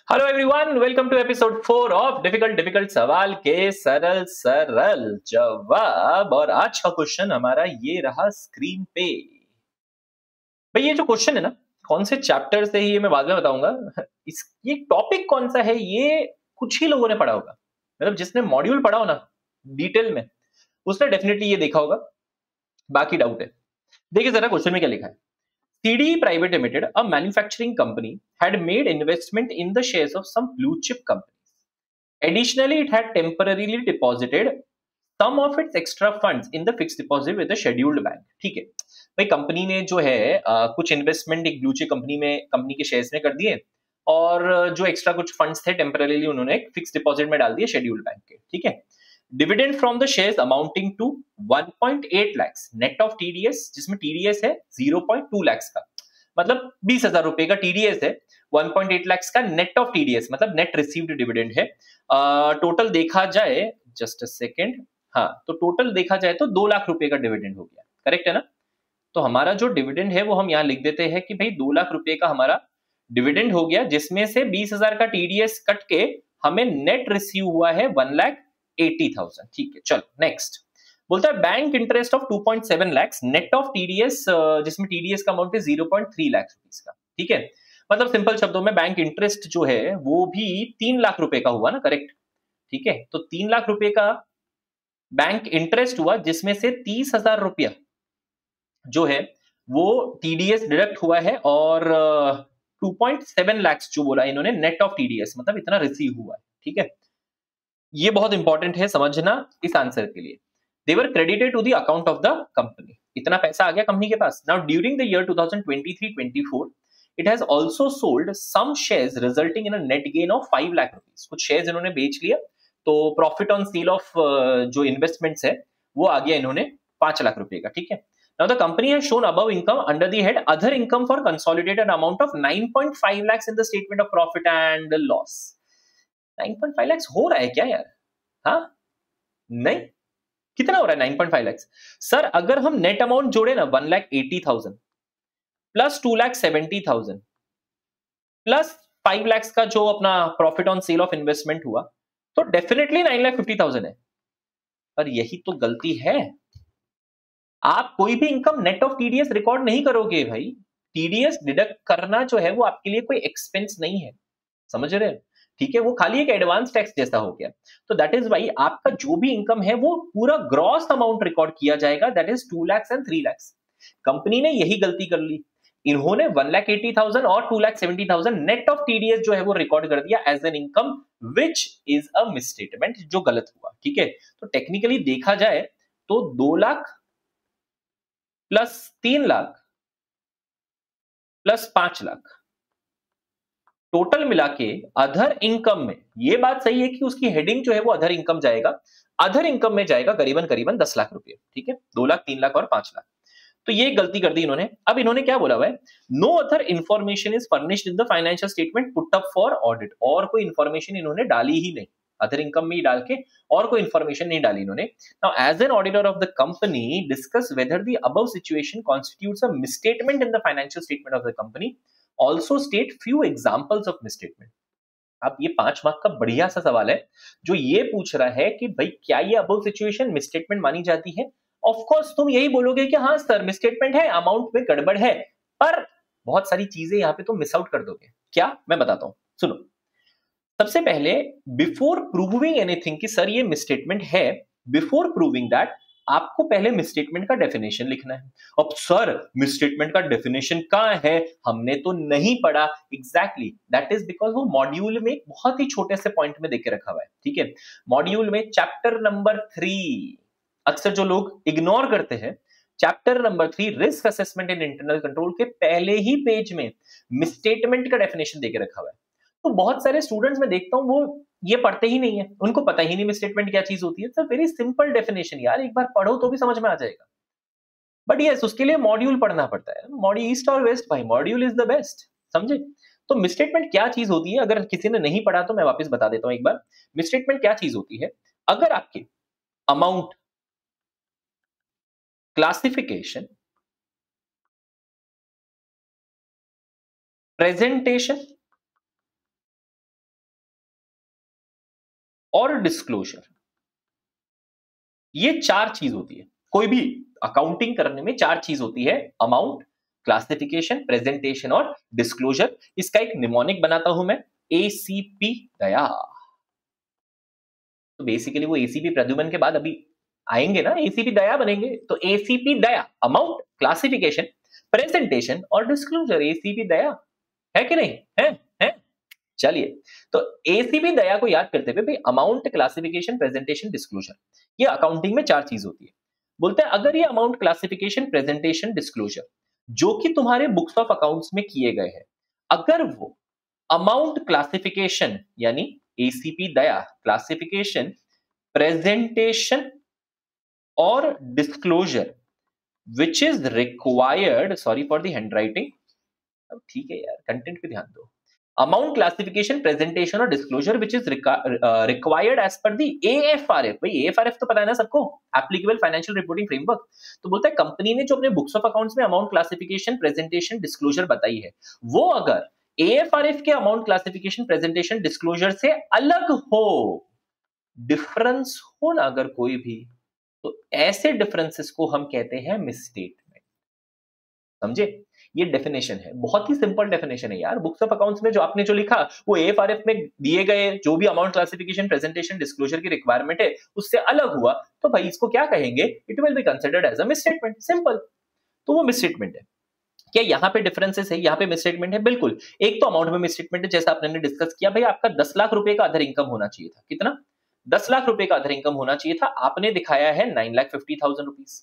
Hello everyone, welcome to episode 4 of difficult difficult सवाल के सरल सरल जवाब। और आज का क्वेश्चन हमारा ये रहा स्क्रीन पे। भाई ये जो क्वेश्चन है ना, कौन से चैप्टर से है ये मैं बाद में बताऊंगा। इस ये टॉपिक कौन सा है ये कुछ ही लोगों ने पढ़ा होगा, मतलब जिसने मॉड्यूल पढ़ा हो ना डिटेल में, उसने डेफिनेटली ये देखा होगा, बाकी डाउट है। देखिए जरा क्वेश्चन में क्या लिखा है। CDE Private Limited, a manufacturing company, had made investment in the shares of some blue chip companies. Additionally, it had temporarily deposited some of its extra funds in the fixed deposit with a scheduled bank. ठीक है भाई, company ने जो है कुछ investment एक blue chip company में, company के शेयर्स में कर दिए, और जो एक्स्ट्रा कुछ फंड्स थे टेम्पररीली उन्होंने एक फिक्स डिपॉजिट में डाल दिए शेड्यूल्ड बैंक के। ठीक है। Dividend from the shares amounting to 1.8 lakhs net of TDS, जिसमें टीडीएस है 0.2 lakhs का, मतलब 20,000 रुपए का टीडीएस है। 1.8 lakhs का नेट ऑफ टीडीएस मतलब नेट रिसीव्ड डिविडेंड है। टोटल देखा जाए, जस्ट अ सेकेंड, हाँ तो टोटल देखा जाए तो 2 लाख रुपए का डिविडेंड हो गया। करेक्ट है ना? तो हमारा जो डिविडेंड है वो हम यहाँ लिख देते हैं कि भाई 2 लाख रुपए का हमारा डिविडेंड हो गया, जिसमें से 20,000 का टीडीएस कट के हमें नेट रिसीव हुआ है 1,80,000। ठीक है, चलो नेक्स्ट। बोलता है bank interest of 2.7 lakhs net of TDS, जिसमें टीडीएस का अमाउंट है 0.3 लाख रुपीज का। ठीक है, मतलब सिंपल शब्दों में बैंक इंटरेस्ट जो है वो भी 3 लाख रुपए का हुआ ना। करेक्ट। ठीक है, तो 3 लाख रुपए का बैंक इंटरेस्ट हुआ, जिसमें से 30,000 रुपया जो है वो टीडीएस डिडक्ट हुआ है, और 2.7 lakhs जो बोला इन्होंने नेट ऑफ टीडीएस, मतलब इतना रिसीव हुआ है। ठीक है, ये बहुत इंपॉर्टेंट है समझना इस आंसर के लिए। They were credited to the account of the company, इतना पैसा आ गया कंपनी के पास। Now during the year 2023-24 it has also sold some shares resulting in a net gain of 5 lakh rupees. कुछ शेयर्स इन्होंने बेच लिया, तो प्रॉफिट ऑन सेल ऑफ जो इन्वेस्टमेंट्स है वो आ गया इन्होंने 5 लाख रुपए का। ठीक है। Now the company has shown above income under the head other income for consolidated amount of 9.5 lakhs in the statement of profit and loss. 9.5 lakhs हो रहा है क्या यार? हाँ, नहीं, कितना हो रहा है 9.5 lakhs? सर अगर हम नेट अमाउंट जोड़े ना 1,80,000 प्लस 2,70,000 प्लस 5 lakhs का जो अपना profit on sale of investment हुआ, तो डेफिनेटली 9,50,000 है। पर यही तो गलती है, आप कोई भी income net of TDS record नहीं करोगे भाई। टीडीएस डिडक्ट करना जो है वो आपके लिए कोई एक्सपेंस नहीं है, समझ रहे हैं? ठीक है, वो खाली एक एडवांस टैक्स जैसा हो गया। तो दैट इज वाई आपका जो भी इनकम है वो पूरा ग्रॉस अमाउंट रिकॉर्ड किया जाएगा, that is 2 lakhs and 3 lakhs। Company ने यही गलती कर ली, इन्होंने 1,80,000 और 2,70,000 नेट ऑफ टीडीएस जो है वो रिकॉर्ड कर दिया as an income, which is a misstatement, जो गलत हुआ। ठीक है, तो टेक्निकली देखा जाए तो 2 lakh plus 3 lakh plus 5 lakh total मिला के अदर इनकम में, ये बात सही है कि उसकी हेडिंग जो है वो अदर इनकम जाएगा, अदर इनकम में जाएगा करीबन करीबन 10 लाख रुपए। ठीक है, 2 लाख 3 लाख और 5 लाख। तो ये गलती कर दी इन्होंने। अब इन्होंने क्या बोला हुआ है, no other information is furnished in the financial statement put up for audit. और कोई इंफॉर्मेशन इन्होंने डाली ही नहीं, अदर इनकम में ही डाल के और कोई इंफॉर्मेशन नहीं डाली इन्होंने। Now as an auditor of the company discuss whether the above situation constitutes a misstatement in the financial statement of the company, also state few examples of misstatement. अब ये 5 मार्क का बढ़िया सा सवाल है, जो ये पूछ रहा है कि भाई क्या ये अबव सिचुएशन मिसस्टेटमेंट मानी जाती है। ऑफ कोर्स तुम यही बोलोगे कि हाँ सर मिसस्टेटमेंट है, अमाउंट में गड़बड़ है, पर बहुत सारी चीजें यहाँ पे तुम मिस आउट कर दोगे। क्या, मैं बताता हूँ, सुनो। सबसे पहले बिफोर प्रूविंग एनीथिंग कि सर ये मिसस्टेटमेंट है, बिफोर प्रूविंग दैट आपको पहले मिसस्टेटमेंट का डेफिनेशन लिखना है। अब सर मिसस्टेटमेंट का डेफिनेशन कहां है, हमने तो नहीं पढ़ा। एग्जैक्टली, दैट इज बिकॉज वो मॉड्यूल में एक बहुत ही छोटे से पॉइंट में देके रखा हुआ है। ठीक है, मॉड्यूल में चैप्टर नंबर 3, अक्सर जो लोग इग्नोर करते हैं, chapter number 3 risk assessment in internal control के पहले ही पेज में मिसस्टेटमेंट का डेफिनेशन देके रखा हुआ है। तो बहुत सारे स्टूडेंट्स में देखता हूं वो ये पढ़ते ही नहीं है, उनको पता ही नहीं मिसस्टेटमेंट क्या चीज होती है। सर वेरी सिंपल डेफिनेशन यार, एक बार पढ़ो तो भी समझ में आ जाएगा। बट यस, उसके लिए मॉड्यूल पढ़ना पड़ता है, मॉड्यूल ईस्ट और वेस्ट भाई, मॉड्यूल इज द बेस्ट, समझे? तो मिसस्टेटमेंट क्या चीज होती है, अगर किसी ने नहीं पढ़ा तो मैं वापस बता देता हूं एक बार। मिसस्टेटमेंट क्या चीज होती है, अगर आपके अमाउंट, क्लासिफिकेशन, प्रेजेंटेशन और डिस्क्लोजर, ये चार चीज होती है। कोई भी अकाउंटिंग करने में चार चीज होती है, अमाउंट, क्लासिफिकेशन, प्रेजेंटेशन और डिस्क्लोजर। इसका एक निमोनिक बनाता हूं मैं, एसीपी दया। तो बेसिकली वो एसीपी प्रद्युमन के बाद अभी आएंगे ना, एसीपी दया बनेंगे। तो एसीपी दया, अमाउंट, क्लासिफिकेशन, प्रेजेंटेशन और डिस्क्लोजर, एसीपी दया। है कि नहीं? है। चलिए, तो एसीपी दया को याद करते हुए भाई, अमाउंट, क्लासिफिकेशन, प्रेजेंटेशन, डिस्क्लोजर, ये अकाउंटिंग में चार चीज होती है। बोलते हैं अगर ये अमाउंट, क्लासिफिकेशन, प्रेजेंटेशन, डिस्क्लोजर जो कि तुम्हारे बुक्स ऑफ अकाउंट्स में किए गए हैं, अगर वो अमाउंट, क्लासिफिकेशन यानी एसीपी दया, क्लासिफिकेशन, प्रेजेंटेशन और disclosure which is required, sorry for the handwriting, अब ठीक है यार, कंटेंट पे ध्यान दो। अमाउंट, क्लासिफिकेशन, प्रेजेंटेशन और disclosure which is required as per the एएफआरएफ। भाई एएफआरएफ तो पता है ना सबको, एप्लीकेबल फाइनेंशियल रिपोर्टिंग फ्रेमवर्क। तो बोलता है कंपनी ने जो अपने बुक्स ऑफ अकाउंट्स में अमाउंट, क्लासिफिकेशन, प्रेजेंटेशन, डिस्क्लोजर बताई है, वो अगर एएफआरएफ के अमाउंट, क्लासिफिकेशन, प्रेजेंटेशन, डिस्क्लोजर से अलग हो, डिफरेंस हो ना अगर कोई भी, तो ऐसे डिफरेंसेस को हम कहते हैं मिसस्टेटमेंट। समझे? ये डेफिनेशन है, बहुत ही सिंपल डेफिनेशन है यार। बुक्स ऑफ अकाउंट्स में जो आपने जो लिखा वो एएफआरएफ में दिए गए जो भी अमाउंट, क्लासिफिकेशन, प्रेजेंटेशन, डिस्क्लोजर की रिक्वायरमेंट है उससे अलग हुआ, तो भाई इसको क्या कहेंगे? It will be considered as a misstatement, simple. तो वो मिसस्टेटमेंट है। क्या यहाँ पे डिफरेंसेस है? यहाँ पे मिसस्टेटमेंट है, बिल्कुल। एक तो अमाउंट में मिसस्टेटमेंट है, जैसा आपने डिस्कस किया, भाई आपका 10 लाख रुपए का अदर इनकम होना चाहिए था। कितना? 10 लाख रुपए का अदर इनकम होना चाहिए था, आपने दिखाया है 9,50,000 रुपीज।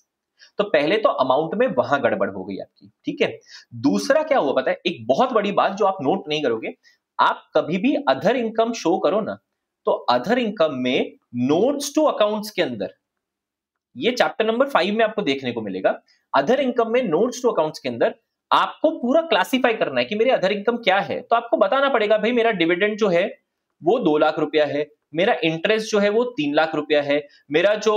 तो पहले तो अमाउंट में वहां गड़बड़ हो गई आपकी, ठीक है। दूसरा क्या हुआ पता है, एक बहुत बड़ी बात जो आप नोट नहीं करोगे, आप कभी भी अदर इनकम शो करो ना, तो अदर इनकम में नोट्स टू अकाउंट्स के अंदर, ये चैप्टर नंबर 5 में आपको देखने को मिलेगा, अदर इनकम में नोट्स टू अकाउंट्स के अंदर आपको पूरा क्लासिफाई करना है कि मेरे अदर इनकम क्या है। तो आपको बताना पड़ेगा भाई मेरा डिविडेंड जो है वो 2 लाख रुपया है, मेरा इंटरेस्ट जो है वो 3 लाख रुपया है, मेरा जो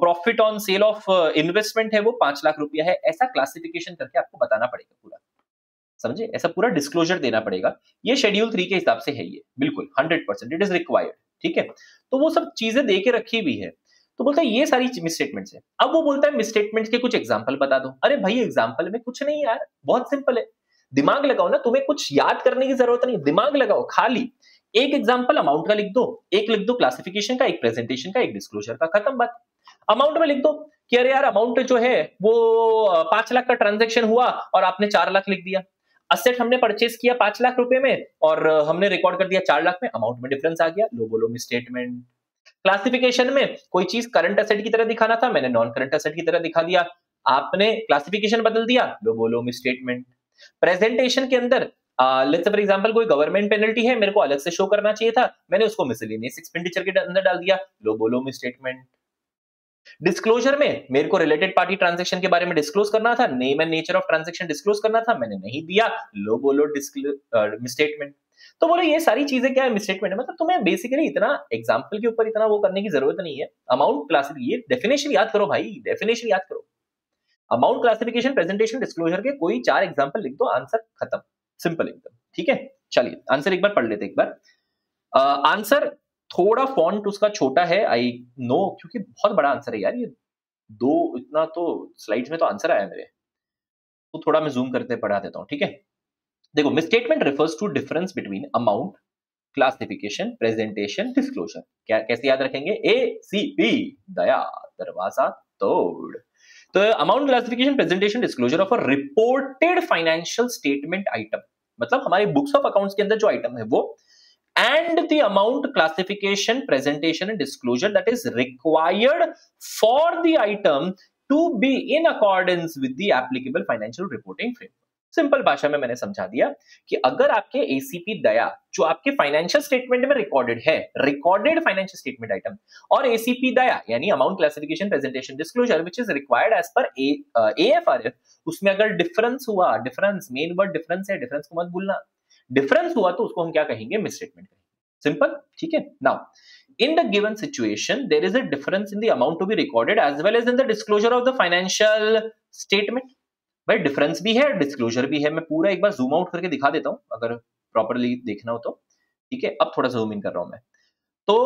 profit on sale of investment है वो 5 लाख रुपया है। ऐसा क्लासिफिकेशन करके आपको बताना पड़ेगा पूरा, समझे? ऐसा पूरा डिस्क्लोजर देना पड़ेगा। ये शेड्यूल 3 के हिसाब से है, ये बिल्कुल 100% इट इज रिक्वायर्ड, ठीक है। तो वो सब चीजें दे के रखी हुई है। तो बोलता है ये सारी मिसस्टेटमेंट्स है। अब वो बोलता है मिसस्टेटमेंट्स के कुछ एग्जांपल बता दो। अरे भाई एग्जांपल में कुछ नहीं यार, बहुत सिंपल है, दिमाग लगाओ ना, तुम्हें कुछ याद करने की जरूरत नहीं, दिमाग लगाओ खाली। एक एग्जांपल अमाउंट का लिख दो, एक लिख दो क्लासिफिकेशन का, एक प्रेजेंटेशन का, एक डिस्क्लोजर का, खत्म बात। अमाउंट में लिख दो कि अरे यार अमाउंट जो है वो 5 लाख का ट्रांजेक्शन हुआ और आपने 4 लाख लिख दिया। असेट हमने परचेस किया 5 लाख रुपए में और हमने रिकॉर्ड कर दिया 4 लाख में, अमाउंट में डिफरेंस आ गया, लो बोलो मिसस्टेटमेंट। क्लासिफिकेशन में कोई चीज करंट एसेट की तरह दिखाना था, मैंने नॉन करंट एसेट की तरह दिखा दिया, आपने क्लासिफिकेशन बदल दिया, लो बोलो मिसस्टेटमेंट। प्रेजेंटेशन के अंदर लेट्स से फॉर एग्जांपल कोई गवर्नमेंट पेनल्टी है, मेरे को अलग से शो करना चाहिए था, मैंने उसको मिसलेनियस एक्सपेंडिचर के अंदर डाल दिया, लो बोलो मिसस्टेटमेंट। डिस्क्लोजर में मेरे को रिलेटेड पार्टी ट्रांजैक्शन के बारे में डिस्क्लोज करना था, name and nature of transaction disclose करना था, मैंने नहीं दिया, लो बोलो मिसस्टेटमेंट। तो बोलो ये सारी चीजें क्या है? मिसस्टेटमेंट है। मतलब तुम्हें बेसिकली इतना एग्जांपल के ऊपर इतना वो करने की जरूरत नहीं है। अमाउंट क्लासिफिकेशन, ये डेफिनेशन याद करो भाई, डेफिनेशन याद करो। अमाउंट, क्लासिफिकेशन, प्रेजेंटेशन, डिस्क्लोजर के कोई 4 एग्जांपल लिख दो, आंसर खत्म, सिंपल एकदम, ठीक है। चलिए आंसर एक बार पढ़ लेते एक बार। आंसर थोड़ा फॉन्ट उसका छोटा है, आई नो, क्योंकि बहुत बड़ा आंसर है यार ये, दो इतना तो स्लाइड्स में तो आंसर आया मेरे, तो थोड़ा मैं जूम करते पढ़ा देता हूं, ठीक है। देखो, misstatement refers to difference between amount, classification, presentation, disclosure. क्या कैसे याद रखेंगे? एसीपी दया दरवाजा तोड़। तो amount, classification, presentation, disclosure of a reported financial statement item, मतलब हमारे बुक्स ऑफ अकाउंट्स के अंदर जो आइटम है वो, and the amount, classification, presentation and disclosure that is required for the item to be in accordance with the applicable financial reporting framework. Simple भाषा में मैंने समझा दिया कि अगर आपके एसीपी दया जो आपके फाइनेंशियल स्टेटमेंट में रिकॉर्डेड है, रिकॉर्डेड फाइनेंशियल स्टेटमेंट आइटम, और एसीपी दया यानी amount, classification, presentation, disclosure which is required as per AFRF, उसमें अगर डिफरेंस हुआ, डिफरेंस मेन वर्ड डिफरेंस है, डिफरेंस को मत भूलना, डिफरेंस हुआ तो उसको हम क्या कहेंगे? मिसस्टेटमेंट कहेंगे, सिंपल, ठीक है। Now in the given situation there is a difference in the amount to be recorded as well as in the disclosure of the financial statement। भाई डिफरेंस भी है, डिस्क्लोजर भी है। मैं पूरा एक बार जूम आउट करके दिखा देता हूं अगर प्रॉपर्ली देखना हो तो, ठीक है। अब थोड़ा जूम इन कर रहा हूं मैं। तो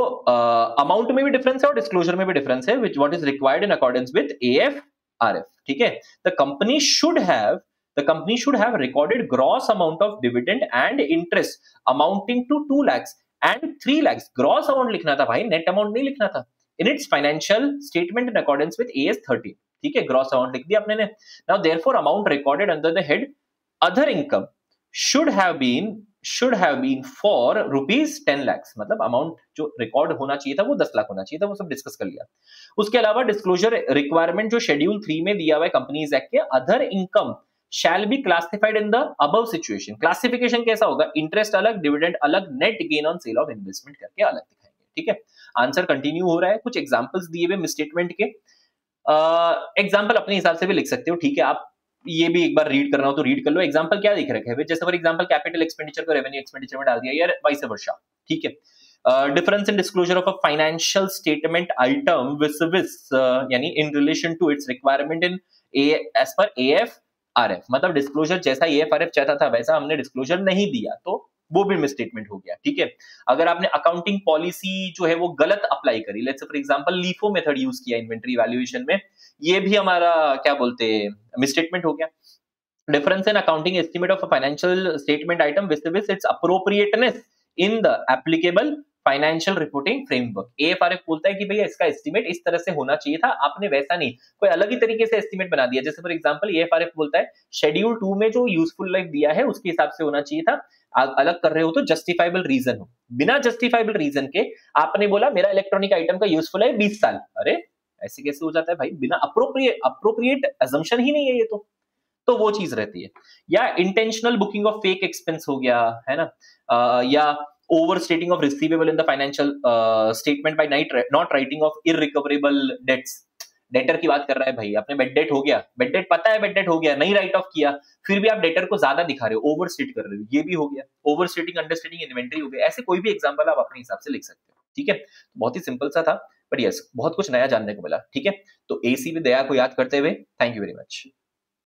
अमाउंट में भी डिफरेंस है और डिस्क्लोजर में भी डिफरेंस है, which what is required in accordance with AFRF, ठीक है। The company should have the company should have recorded gross amount of dividend and interest amounting to 2 lakhs and 3 lakhs. gross amount लिखना था भाई, net amount नहीं लिखना था, in its financial statement in accordance with AS 13, ठीक है। gross amount लिख दिया अपने ने। now therefore amount recorded under the head other income should have been for rupees 10 lakhs, मतलब अमाउंट जो रिकॉर्ड होना चाहिए था वो 10 लाख होना चाहिए था, वो सब डिस्कस कर लिया। उसके अलावा डिस्क्लोजर रिक्वायरमेंट जो शेड्यूल 3 में दिया हुआ है कंपनीज एक्ट के, other income shall be classified in the above situation. Classification कैसा होगा, इंटरेस्ट अलग, डिविडेंड अलग, net gain on sale of investment करके अलग दिखाएंगे, ठीक है। आंसर कंटिन्यू हो रहा है, कुछ एग्जांपल्स दिए हुए मिसस्टेटमेंट के, एग्जांपल अपने हिसाब से भी लिख सकते हो, ठीक है। आप ये भी एक बार रीड करना हो तो रीड कर लो। एग्जांपल क्या दिख रखे हैं, जैसे फॉर एग्जांपल कैपिटल एक्सपेंडिचर को रेवेन्यू एक्सपेंडिचर में डाल दिया, यार वाइस वर्सा, ठीक है। Difference in disclosure of a financial statement item vis यानी in relation to its requirement in as per AFRF, मतलब डिस्क्लोजर जैसा AFRF चाहता था वैसा हमने डिस्क्लोजर नहीं दिया, तो वो भी मिसस्टेटमेंट हो गया, ठीक है। अगर आपने अकाउंटिंग पॉलिसी जो है वो गलत अप्लाई करी, let's say for example LIFO method use किया इन्वेंटरी वैल्यूएशन में, ये भी हमारा क्या बोलते हैं मिसस्टेटमेंट हो गया। Difference in accounting estimate of a financial statement item with its appropriateness in the applicable financial reporting framework. AFRF बोलता है कि भैया इसका एस्टिमेट इस तरह से होना चाहिए था, आपने वैसा नहीं, कोई अलग ही तरीके से एस्टिमेट बना दिया। जैसे फॉर एग्जांपल AFRF बोलता है शेड्यूल 2 में जो यूजफुल लाइफ दिया है उसके हिसाब से होना चाहिए था, अलग कर रहे हो तो जस्टिफाइबल रीजन हो, बिना जस्टिफाइबल रीजन के आपने बोला मेरा इलेक्ट्रॉनिक आइटम का यूजफुल है 20 साल, अरे ऐसे कैसे हो जाता है भाई, बिना अप्रोप्रिएट अजम्पशन ही नहीं है ये तो वो चीज रहती है। या intentional booking of fake expense हो गया है ना, या overstating of receivable in the financial statement by not writing of irrecoverable debts। Debtor की बात कर रहा है भाई, आपने बेड डेट हो गया, बेड डेट पता है बेड डेट हो गया, नहीं राइट ऑफ किया, फिर भी आप डेटर को ज्यादा दिखा रहे हो, ओवर स्टेट कर रहे हो, ये भी हो गया। ओवर स्टेटिंग अंडरस्टेटिंग इन्वेंटरी हो गया। ऐसे कोई भी एग्जांपल आप अपने हिसाब से लिख सकते हो, ठीक है। बहुत ही सिंपल सा था, बट यस बहुत कुछ नया जानने को मिला, ठीक है। तो एसी विद दया को याद करते हुए थैंक यू वेरी मच।